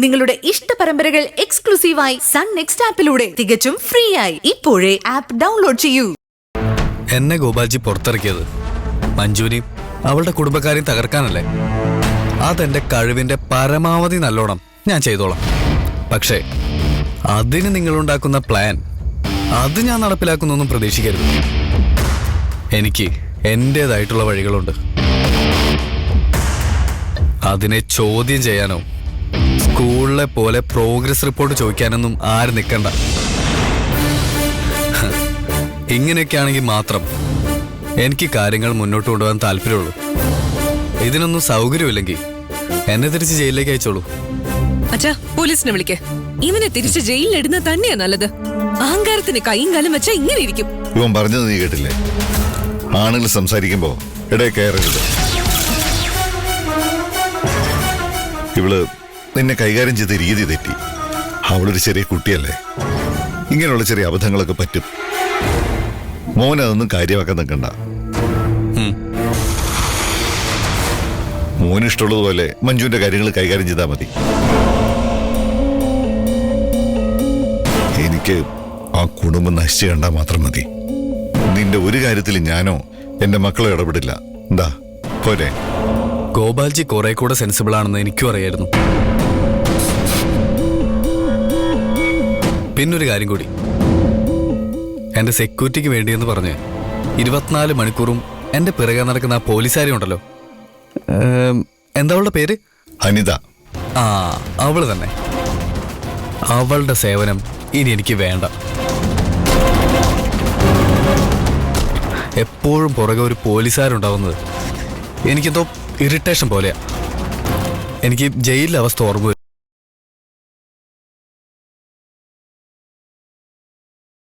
നിങ്ങളുടെ ഇഷ്ട പരമ്പരകൾ എക്സ്ക്ലൂസീവായി സൺ നെക്സ്റ്റ് ആപ്പിലൂടെ തികച്ചും ഫ്രീ ആയി ഇപ്പോഴേ ആപ്പ് ഡൗൺലോഡ് ചെയ്യൂ. എന്നെ ഗോപാൽജി പുറത്തിറക്കിയത് മഞ്ജുവിനെയും അവളുടെ കുടുംബക്കാരെയും തകർക്കാനല്ലേ? അതെന്റെ കഴിവിന്റെ പരമാവധി നല്ലോണം ഞാൻ ചെയ്തോളാം. പക്ഷേ അതിന് നിങ്ങളുണ്ടാക്കുന്ന പ്ലാൻ അത് ഞാൻ നടപ്പിലാക്കുന്നൊന്നും പ്രതീക്ഷിക്കരുത്. എനിക്ക് എന്റേതായിട്ടുള്ള വഴികളുണ്ട്. അതിനെ ചോദ്യം ചെയ്യാനോ സ്കൂളിലെ പോലെ പ്രോഗ്രസ് റിപ്പോർട്ട് ചോദിക്കാനൊന്നും ആരും നിൽക്കണ്ട. ഇങ്ങനെയൊക്കെയാണെങ്കിൽ മാത്രം എനിക്ക് കാര്യങ്ങൾ മുന്നോട്ട് കൊണ്ടുപോകാൻ താല്പര്യമുള്ളൂ. ഇതിനൊന്നും സൗകര്യമില്ലെങ്കിൽ എന്നെ തിരിച്ച് ജയിലിലേക്ക് അയച്ചോളൂ. അച്ഛാ, പോലീസിനെ വിളിക്കേ. ഇവനെ തിരിച്ച് ജയിലിലിടുന്ന തന്നെയാ നല്ലത്. അഹങ്കാരത്തിന് കൈയും കാലം വെച്ചാ ഇങ്ങനെ ഇരിക്കും. ഇവൻ പറഞ്ഞത് നീ കേട്ടില്ലേ? ആണുങ്ങൾ സംസാരിക്കുമ്പോ ഇടയിൽ കയറരുത്. ഇവള് നിന്നെ കൈകാര്യം ചെയ്ത രീതി തെറ്റി. അവളൊരു ചെറിയ കുട്ടിയല്ലേ, ഇങ്ങനെയുള്ള ചെറിയ അബദ്ധങ്ങളൊക്കെ പറ്റും. മോൻ അതൊന്നും കാര്യമാക്കാൻ നിൽക്കണ്ട. മോനിഷ്ടമുള്ളതുപോലെ മഞ്ജുവിന്റെ കാര്യങ്ങൾ കൈകാര്യം ചെയ്താൽ മതി. എനിക്ക് ആ കുടുംബം നശിച്ചു കണ്ടാൽ മാത്രം മതി. നിന്റെ ഒരു കാര്യത്തിൽ ഞാനോ എന്റെ മക്കളോ ഇടപെടില്ല. എന്താ പോരെ? ഗോപാൽജി കുറെ കൂടെ സെൻസിബിൾ ആണെന്ന് എനിക്കും അറിയായിരുന്നു. പിന്നൊരു കാര്യം കൂടി, എന്റെ സെക്യൂരിറ്റിക്ക് വേണ്ടിയെന്ന് പറഞ്ഞ് 24 മണിക്കൂറും എന്റെ പിറകെ നടക്കുന്ന ആ പോലീസുകാരി ഉണ്ടല്ലോ, എന്താ അവളുടെ പേര്? അനിത. ആ, അവള് തന്നെ. അവളുടെ സേവനം ഇനി എനിക്ക് വേണ്ട. എപ്പോഴും പുറകെ ഒരു പോലീസുകാരുണ്ടാവുന്നത് എനിക്കെന്തോ ഇറിറ്റേഷൻ പോലെയാ. എനിക്ക് ജയിലിലെ അവസ്ഥ ഓർമ്മ